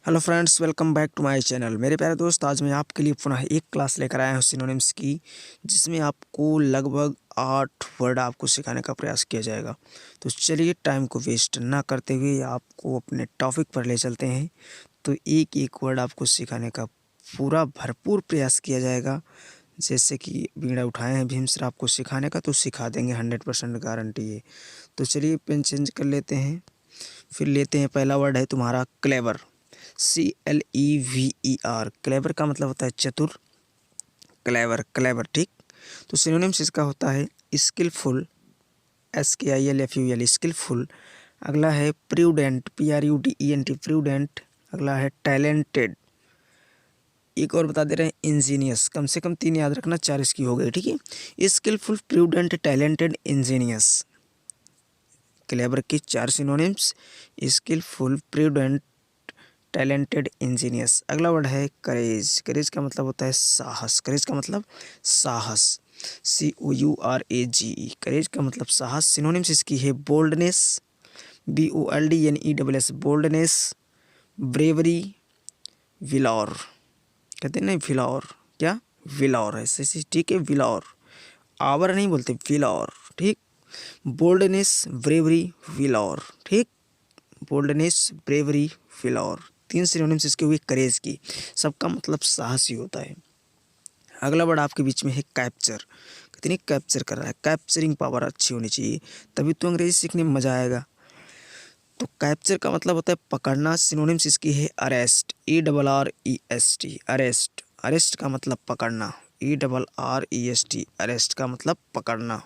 Hello friends, welcome back to my channel. मेरे प्यारे दोस्त, आज मैं आपके लिए पुनः एक क्लास लेकर आया हूँ सिनोनिम्स की, जिसमें आपको लगभग 8 वर्ड आपको सिखाने का प्रयास किया जाएगा। तो चलिए टाइम को वेस्ट ना करते हुए आपको अपने टॉपिक पर ले चलते हैं। तो एक एक वर्ड आपको सिखाने का पूरा भरपूर प्रयास किया जाएगा। जैसे कि बीड़ा उठाए हैं भीम सर आपको सिखाने का, तो सिखा देंगे, 100% गारंटी है। तो चलिए पेन चेंज कर लेते हैं, फिर लेते हैं। पहला वर्ड है तुम्हारा क्लेवर, CLEVER। क्लेवर का मतलब होता है चतुर, क्लेवर क्लेवर, ठीक। तो सिनोनिम्स इसका होता है स्किलफुल, SKILFUL स्किलफुल। अगला है प्रूडेंट, PRUDENT प्रूडेंट। अगला है टैलेंटेड। एक और बता दे रहे हैं इंजीनियस। कम से कम 3 याद रखना, 4 इसकी हो गई, ठीक है। Skilful, prudent, talented, ingenious. Clever के 4 synonyms, skilful, prudent, talented, ingenious. अगला वर्ड है करेज। करेज का मतलब होता है साहस। करेज का मतलब साहस, COURAGE। करेज का मतलब साहस। सिनोनिम्स इसकी है बोल्डनेस, BOLDNESS बोल्डनेस, ब्रेवरी, विलौर। कहते हैं नहीं विलौर, क्या विलौर है, ऐसे ठीक है, विलौर। आवर नहीं बोलते, विलौर, ठीक। बोल्डनेस, ब्रेवरी, विलौर, ठीक। Boldness, bravery, विलौर। 3 सिनोनिम्स इसके हुए करेज की। सबका मतलब साहस ही होता है। अगला वर्ड आपके बीच में है कैप्चर। कितनी कैप्चर कर रहा है, कैप्चरिंग पावर अच्छी होनी चाहिए, तभी तो अंग्रेजी सीखने में मज़ा आएगा। तो कैप्चर का मतलब होता है पकड़ना। सिनोनिम्स इसकी है अरेस्ट, ARREST अरेस्ट। अरेस्ट का मतलब पकड़ना, ARREST अरेस्ट का मतलब पकड़ना।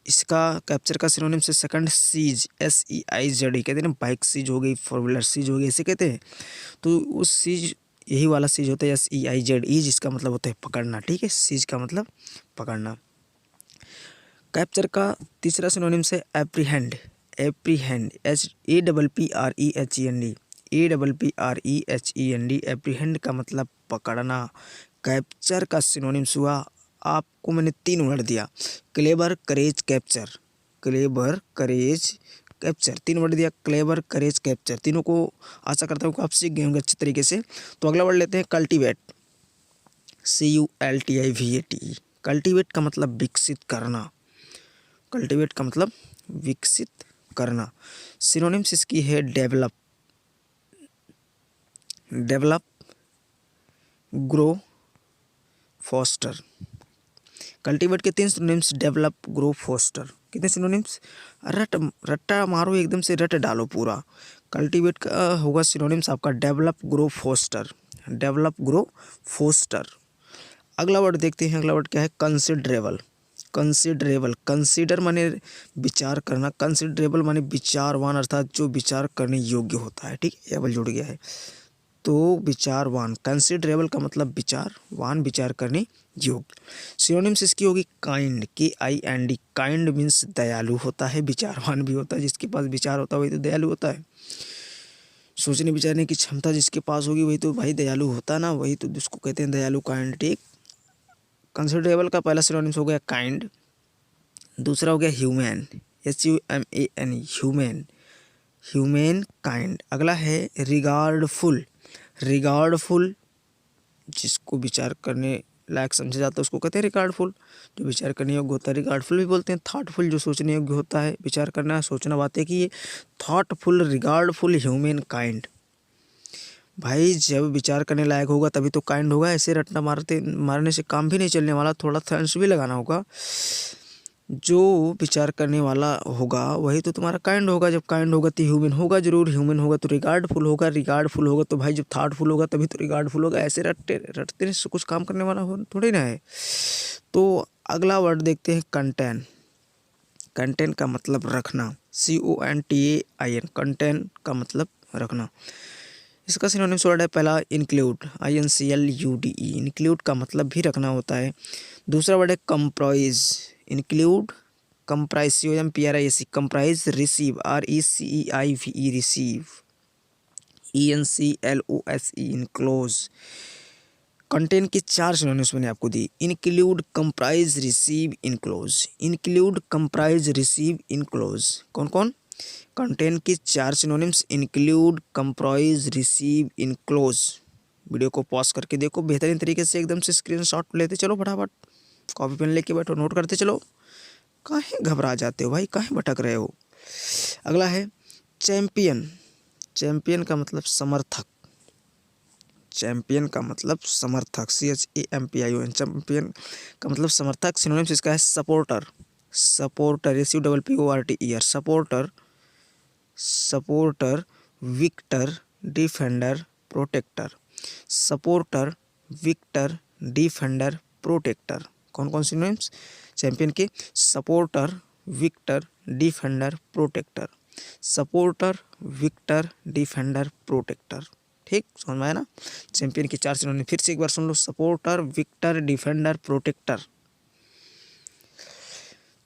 इसका कैप्चर का सिनोनिम से सेकंड सीज, SEIZ। कहते हैं ना, बाइक सीज हो गई, 4 व्हीलर सीज हो गई, ऐसे कहते हैं। तो उस सीज, यही वाला सीज होता है SEIZE, जिसका मतलब होता है पकड़ना, ठीक है। सीज का मतलब पकड़ना। कैप्चर का तीसरा सिनोनिम से apprehend. Apprehend, APPREHEND, APPREHEND। Apprehend का मतलब पकड़ना। कैप्चर का सिनोनिम्स हुआ, आपको मैंने 3 वर्ड दिया, क्लेवर, करेज, कैप्चर। क्लेवर, करेज, कैप्चर, 3 वर्ड दिया, क्लेवर, करेज, कैप्चर। तीनों को आशा करता हूँ कि आप सीख गए होंगे अच्छे तरीके से। तो अगला वर्ड लेते हैं कल्टीवेट, CULTIVATE। कल्टीवेट का मतलब विकसित करना। कल्टीवेट का मतलब विकसित करना। सिनोनिम्स इसकी है develop, develop, grow, foster. Cultivate के 3 सिनोनिम्स, डेवलप, ग्रो, फोस्टर। कितने सिनोनिम्स, रट्टा मारो, एकदम से रट डालो पूरा। कल्टीवेट का होगा सिनोनिम्स आपका develop, grow, foster. Develop, grow, foster. अगला वर्ड देखते हैं। अगला वर्ड क्या है, कंसिडरेबल। कंसिडरेबल, कंसिडर माने विचार करना, कंसिडरेबल माने विचारवान, अर्थात जो विचार करने योग्य होता है, ठीक है। एबल जुड़ गया है तो विचारवान। कंसिडरेबल का मतलब विचारवान, विचार करने योग्य। सिनोनिम्स इसकी होगी काइंड, KIND। काइंड मीन्स दयालु होता है, विचारवान भी होता है। जिसके पास विचार होता है वही तो दयालु होता है। सोचने विचारने की क्षमता जिसके पास होगी वही तो भाई दयालु होता ना, वही तो जिसको कहते हैं दयालु, काइंड, ठीक। कंसिडरेबल का पहला सिनोनिम्स हो गया काइंड। दूसरा हो गया human, HUMAN, human, human kind. अगला है रिगार्डफुल। रिगार्डफुल, जिसको विचार करने लायक समझा जाता है उसको कहते हैं रिगार्डफुल। जो विचार करने योग्य होता है रिगार्डफुल भी बोलते हैं। थॉटफुल, जो सोचने योग्य होता है, विचार करना, सोचना, बातें की, ये थॉटफुल, रिगार्डफुल, ह्यूमैन काइंड। भाई जब विचार करने लायक होगा तभी तो काइंड होगा। ऐसे रटना मारने से काम भी नहीं चलने वाला, थोड़ा थ्रेंड्स भी लगाना होगा। जो विचार करने वाला होगा वही तो तुम्हारा काइंड होगा। जब काइंड होगा तो ह्यूमन होगा जरूर, ह्यूमन होगा तो रिगार्डफुल होगा, रिगार्डफुल होगा तो भाई जब थॉटफुल होगा तभी तो रिगार्डफुल होगा। ऐसे रटते रटते से कुछ काम करने वाला हो थोड़ी ना है। तो अगला वर्ड देखते हैं कंटेन। कंटेन का मतलब रखना, CONTAIN। कंटेन का मतलब रखना। इसका सिनोनिम्स वर्ड है पहला इंक्लूड, INCLUDE। इंक्लूड का मतलब भी रखना होता है। दूसरा वर्ड है comprise. Include, comprise, COMPRISE, comprise, receive, RECEIVE, receive, ENCLOSE, enclose. Content के 4 सिनोनिम्स मैंने आपको दी, include, comprise, receive, enclose. Include, comprise, receive, enclose. कौन कौन, कंटेन की 4 synonyms include, comprise, receive, enclose. Video को पॉज करके देखो, बेहतरीन तरीके से एकदम से स्क्रीनशॉट लेते चलो, फटाफट कॉपी पेन लेके बैठो, नोट करते चलो। काहे घबरा जाते हो भाई, काहे भटक रहे हो। अगला है चैंपियन। चैंपियन का मतलब समर्थक। चैंपियन का मतलब समर्थक, CHAMPION। चैंपियन का मतलब समर्थक। सिनोनिम्स इसका है supporter. Supporter, SUPPORTER, supporter. Supporter, victor, defender, protector. Supporter, victor, defender, protector. कौन कौन सिनोनिम्स चैंपियन के? Supporter, victor, defender, protector. Supporter, victor, defender, protector. ठीक, समझ में आया ना। चैंपियन की 4 सिनोनिम फिर से एक बार सुन लो, सपोर्टर, विक्टर, डिफेंडर, प्रोटेक्टर।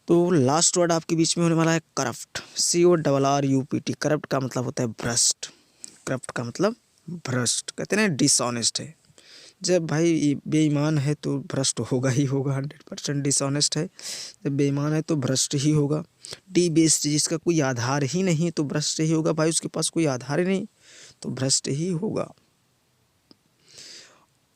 तो लास्ट वर्ड आपके बीच में होने वाला है करप्ट। CORRUPT। करप्ट का मतलब होता है भ्रष्ट। करप्ट का मतलब भ्रष्ट, कहते हैं ना डिसऑनेस्ट है। जब भाई बेईमान है तो भ्रष्ट होगा ही होगा, 100% डिसऑनेस्ट है। जब बेईमान है तो भ्रष्ट ही होगा। डी बेस्ड, जिसका कोई आधार ही नहीं तो भ्रष्ट ही होगा भाई, उसके पास कोई आधार ही नहीं तो भ्रष्ट ही होगा।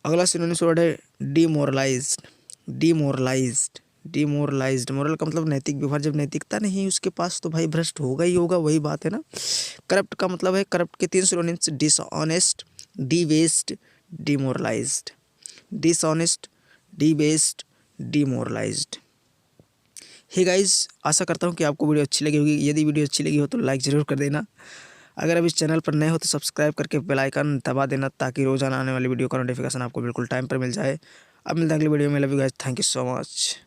अगला सिनोनिम्स वर्ड है डिमोरलाइज्ड। डिमोरलाइज्ड, डिमोरलाइज्ड। मोरल का मतलब नैतिक व्यवहार, जब नैतिकता नहीं उसके पास तो भाई भ्रष्ट होगा ही होगा, वही बात है ना। करप्ट का मतलब है, करप्ट के 3 synonyms dishonest, debased, demoralised. Dishonest, debased, demoralised. Hey guys, आशा करता हूँ कि आपको वीडियो अच्छी लगी होगी। यदि वीडियो अच्छी लगी हो तो लाइक ज़रूर कर देना। अगर आप इस चैनल पर नए हो तो सब्सक्राइब करके बेल आइकन दबा देना, ताकि रोजाना आने वाली वीडियो का नोटिफिकेशन आपको बिल्कुल टाइम पर मिल जाए। अब मिलते हैं अगली वीडियो में। Love you guys, thank you so much.